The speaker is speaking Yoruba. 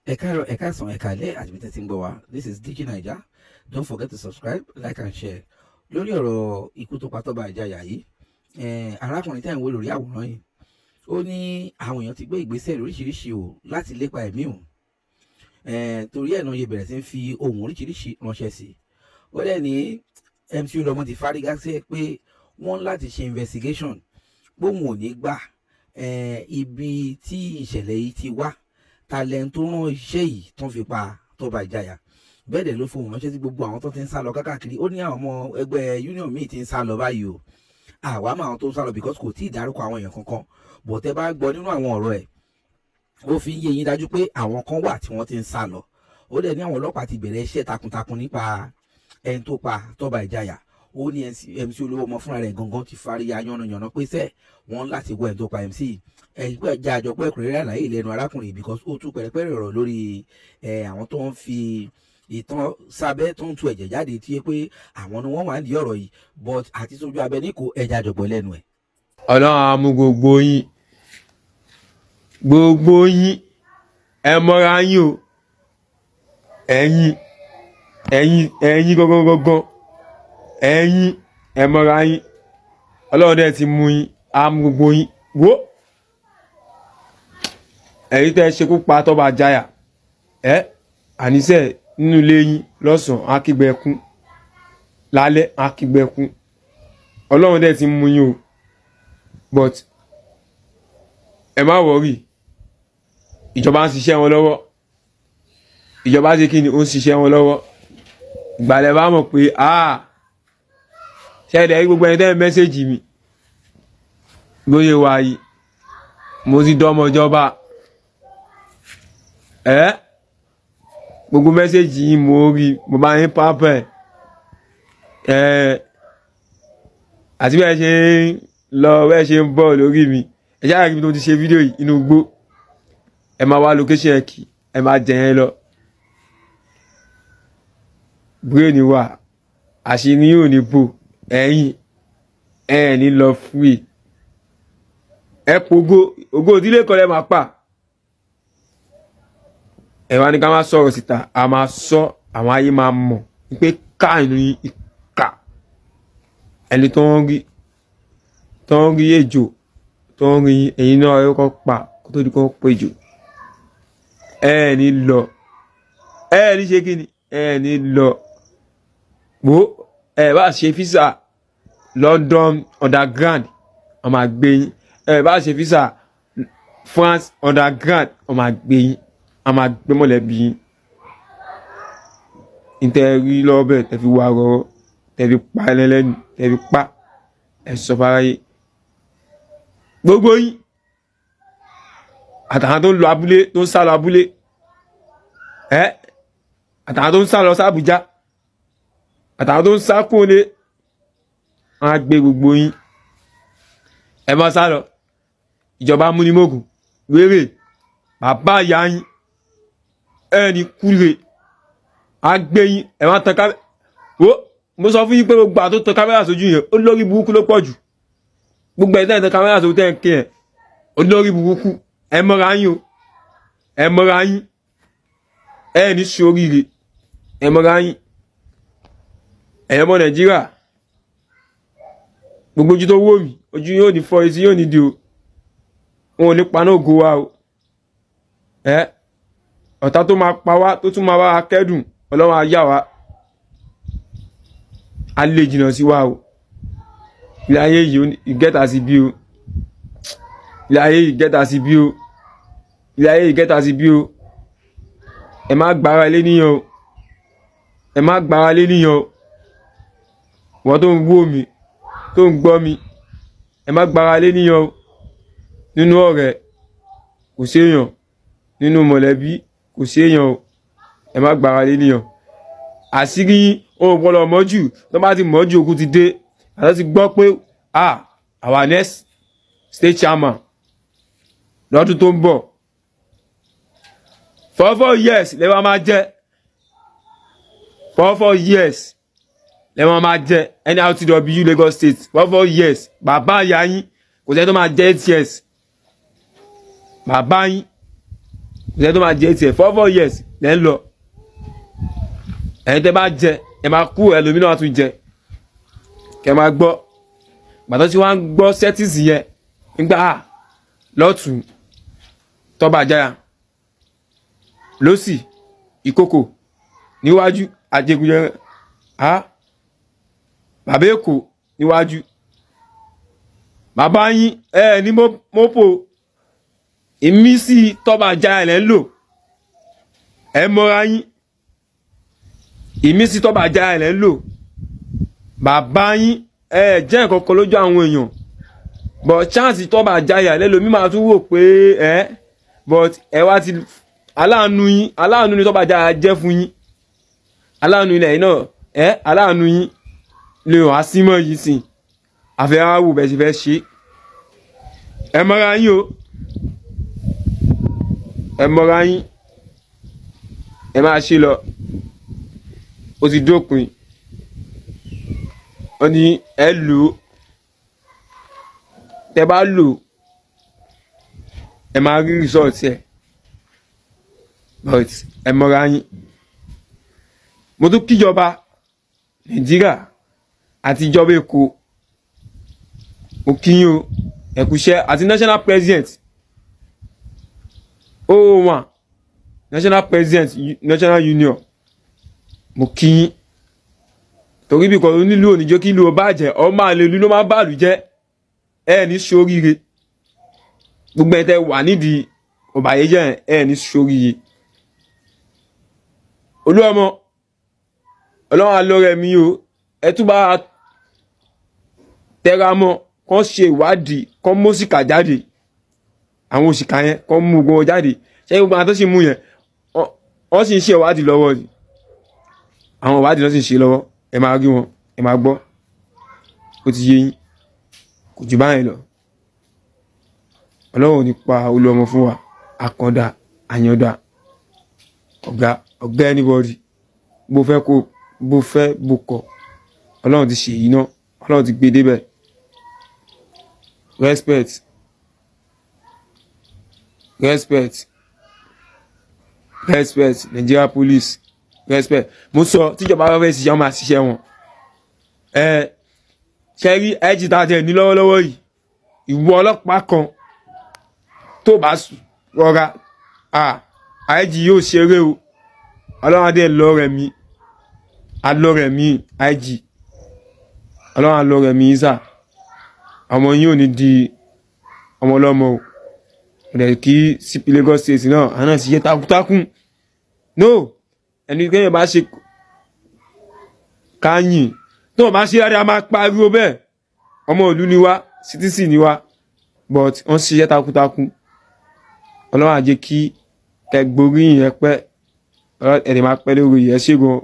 Ẹ káàsán, ẹ káalẹ́ àti bí tẹ́ ti ń gbọ́ wa. This is DG Naija. Don't forget to subscribe, like and share. Lórí ọ̀rọ̀ ikú tó pa Tọ́ba Ìjayà yìí, arákùnrin tí à ń wò lórí àwòrán yìí, ó ní àwọn èèyàn ti gbé ìgbésẹ̀ lóríṣiríṣi o láti lépa ẹ̀mí òun. Torí ẹ̀ náà yẹ bẹ̀rẹ̀ sí ń fi ohun oríṣiríṣi ránṣẹ́ sí i. Ó dẹ̀ ní MC Olúọmọ ti fárígá sí pé wọ́n láti ṣe investigation gbóhùn ò ní gbà ibi tí ìṣẹ̀lẹ̀ yìí ti wá talent tó rán iṣẹ́ yìí tó ń fi pa Tọ́ba Ìjayà. Bẹ́ẹ̀ dẹ̀ ló fohùn ránṣẹ́ sí gbogbo àwọn tó ti ń sá lọ káàkiri. Ó ní àwọn ọmọ ẹgbẹ́ union míì ti ń sá lọ báyìí o. Àwa máa àwọn tó ń sá lọ because kò tí ì dárúkọ àwọn èèyàn kankan. Bọ̀ tẹ́ bá gbọ́ nínú àwọn ọ̀rọ̀ ẹ̀, ó fi ń yé yín dájú pé àwọn kan wà tí wọ́n ti ń sá lọ. Ó dẹ̀ ní àwọn ọlọ́pàá ti bẹ̀rẹ̀ iṣẹ́ takuntakun nípa ẹni tó pa Tọ́ba Ìjayà. Ó ní MC Olúọmọ fúnra rẹ̀ gangan ti fariya yánnayànna pé sẹ́ wọ́n láti wọ ẹni tó pa MC. Ẹgbẹ́ ìjà àjọpọ̀ ẹ̀kúnrẹ́rẹ́ àlàyé ìlẹ́nu arákùnrin because ó tú pẹ̀rẹ̀pẹ̀rẹ̀ ọ̀rọ̀ lórí àwọn tó ń fi ìtàn sábẹ́ tó ń tu ẹ̀jẹ̀ jáde tí yẹ pé àwọn ni wọ́n wà ní ọ̀rọ̀ yìí but àti sójú abẹ ní kò ẹja àjọpọ̀ lẹ́nu ẹ̀. Ọlọ́run á mú gbogbo yín ẹ mọ́ra yín o ẹ̀yin gangan ẹ̀yin ẹ mọ́ra yín Ọlọ́run dẹ̀ ti mú yín á mú gbogbo yín wò ẹ̀yin tẹ́ ṣekú pa Tọ́ba Ìjayà àníṣe nínú ilé yín lọ́sàn-án á kígbe ẹkún lálẹ́ á kígbe ẹkún Ọlọ́run dẹ̀ ti mú yín o but ẹ má wọrí ìjọba ń ṣiṣẹ́ wọn lọ́wọ́ ìjọba ṣe kí ni ó ń ṣiṣẹ́ wọn lọ́wọ́ ìgbàlẹ̀ bá mọ̀ pé ṣẹ́ẹ̀dẹ̀ rí gbogbo ẹni tẹ́ mẹ́sẹ̀jì mi lóye wa yìí mo ti dọ́mọ ìjọba gbogbo mẹ́sẹ̀jì yìí mo rí mo bá yín pápẹ́ àti bẹ́ẹ̀ ṣe ń lọ bẹ́ẹ̀ ṣe ń bọ̀ lórí mi ẹ ṣáà rí mi tó ti ṣe fídíò yìí inú gbó ẹ máa wá location ẹ kì ẹ máa jẹ yẹn lọ brain wà àṣírí yóò ní bò ẹ̀yin ní lọ free ẹ pogo ògo ìdílé kan lẹ máa pa ẹ wá ní ká má sọ̀rọ̀ síta a máa sọ àwọn ayé máa mọ̀ pé káànù ìkà ẹni tó ń rí ejò tó ń rí ẹ̀yin náà ẹ kọ́ pa kó tó di kó pé ejò ní lọ ní ṣe kí ni ní lọ wo bá ṣe físà London underground wọ́n máa gbé yín bá ṣe físà France underground wọ́n máa gbé yín a máa gbé mọ̀lẹ́bí yín ìtẹ̀rí lọ́bẹ̀ tẹ̀fi wà rọ̀rọ̀ tẹ̀fi pa ẹlẹ́lẹ́nu tẹ̀fi pa ẹ̀sọ́ fáráyé gbogbo yín àtàwọn tó ń lọ abúlé tó ń sá lọ abúlé àtàwọn tó ń sá lọ sábùjá àtàwọn tó ń sá kóne wọn á gbé gbogbo yín ẹ má sá lọ ìjọba múnimógún wéré bàbá ìyá yín ẹni kúre á gbé yín ẹ má tan kámẹ́rà wo mo sọ fún yín pé gbogbo àtó tan kámẹ́rà sójú yẹn ó lórí burúkú ló pọ̀ jù gbogbo ẹ̀ tan kámẹ́rà sójú tẹ́ ń kí ẹ̀ ó lórí burúkú ẹ mọ́ra yín o ẹ mọ́ra yín ní sóríire ẹ mọ́ra yín ẹ̀yẹ́ mọ́ Nàìjíríà gbogbo ojú tó wò mí ojú yóò ní fọ́ etí yóò ní di o wọn ò ní paná ògo wa o ọ̀tá tó máa pa wá tó tún máa wá kẹ́dùn Ọlọ́run á yà wá á lè jìnnà sí wa o ilé ayé yìí ìgẹ́ta sí bí o ilé ayé yìí gẹ́ta sí bí o ilé ayé yìí gẹ́ta sí bí o ẹ má gbára lé níyàn o ẹ má gbára lé níyàn o wọ́n tó ń wò mí tó ń gbọ́ mi ẹ má gbára lé níyàn o nínú ọ̀rẹ́ kò séèyàn nínú mọ̀lẹ́bí kò séèyàn o ẹ má gbára lé níyàn àṣírí ohun ọpọlọ mọ́jú tó bá ti mọ́jú ogun ti dé àti ti gbọ́ pé our next state chairman lọ́dún tó ń bọ̀ 4 years lẹ́wọ́n máa jẹ́ 4 years lẹ́wọ́n máa jẹ́ NRTW Lagos State 4 years bàbá ìyá yín kò sẹ́ni tó máa jẹ́ 8 years bàbá yín ìṣẹ́ tó máa jẹ tiẹ̀ 4 years lẹ́ ń lọ ẹ̀yin tẹ́ bá jẹ ẹ máa kú ẹlòmíràn wá tún jẹ kẹ máa gbọ́ gbàtọ́ tí wọ́n á gbọ́ sẹ́tìsì yẹn nígbà lọ́tún tọ́ba àjáyà lọ́sì ìkókò níwájú àjẹgúnjẹ bàbá èkó níwájú bàbá yín ní mọ́pò ìmísí tọ́ba àjáyà lẹ́ ń lò ẹ mọ́ra yín ìmísí tọ́ba àjáyà lẹ́ ń lò bàbá yín jẹ́ nǹkan kan lójú àwọn èèyàn but chance tọ́ba àjáyà lẹ́lòmí máa tún wò pé but ẹ wá ti aláàánú ni tọ́ba àjáyà jẹ́ fún yín aláàánú ilẹ̀ yìí náà aláàánú yín lè wá símọ́ yìí sìn àfẹ́ráwò bẹ́ẹ̀ ṣe fẹ́ ṣe ẹ mọ́ra yín o ẹ mọ́ra yín ẹ máa ṣe lọ ó ti dópin wọ́n ní ẹ lò ó tẹ bá lò ẹ máa rí result ẹ but ẹ mọ́ra yín mo tún kíjọba Nàìjíríà àti ìjọba Èkó mo kí yín o ẹ kú iṣẹ́ àti national president 001 national president national union mo kí yín torí bí kan onílù oníjó kí ìlú ó bàjẹ́ ọmọ àlelu ló máa ń bàlù jẹ́ ní ṣoríire gbogbo ẹ̀ tẹ́ wà nídìí ọ̀bàyéjẹ́ ní ṣoríire Olúọmọ Ọlọ́run alọ́rẹ̀ mi o ẹ tún bá tẹra mọ́ kán ṣe ìwádìí kán mú òṣìkà jáde àwọn òṣìkà yẹn kán mú gbogbo jáde ṣé gbogbo àwọn tó sì mú yẹn wọ́n sì ń ṣe ìwádìí lọ́wọ́ ni àwọn ìwádìí náà sì ń ṣe lọ́wọ́ ẹ máa rí wọn ẹ máa gbọ́ ó ti yé yín kò jù báyìí lọ Ọlọ́run ò ní pa Olúọmọ fún wa àkàndá àyàndá ọ̀gá anybody bó fẹ́ kó bó fẹ́ bó kọ̀ Ọlọ́run ti ṣe yìí náà Ọlọ́run ti gbé débẹ̀ respect Nigeria police respect mo sọ tíjọba bá fẹ́ ṣiṣẹ́ wọn máa ṣiṣẹ́ wọn ṣe rí ẹ̀jì tá a tẹ̀ ní lọ́wọ́lọ́wọ́ yìí ìwọ ọlọ́pàá kan tó bá rọra àìjì yóò ṣeré o Ọlọ́run adé alọ́rẹ̀mí àìjì Ọlọ́run alọ́rẹ̀mí ìsà ọmọ yìí ò ní di ọmọ ọlọ́mọ o ọ̀dẹ̀ kí CP Lagos State náà àná sì yẹ takuntakun no ẹni kẹ́yìn bá ṣe káyìn tó bá ṣe dáadáa máa pariwo bẹ́ẹ̀ ọmọ ìlú ni wá citizen ni wá but wọ́n ṣiṣẹ́ takuntakun Ọlọ́run á jẹ́ kí kẹgbóríyìn ẹ pẹ́ ẹ̀dẹ̀ máa pẹ́ lórí ẹ̀ ṣégun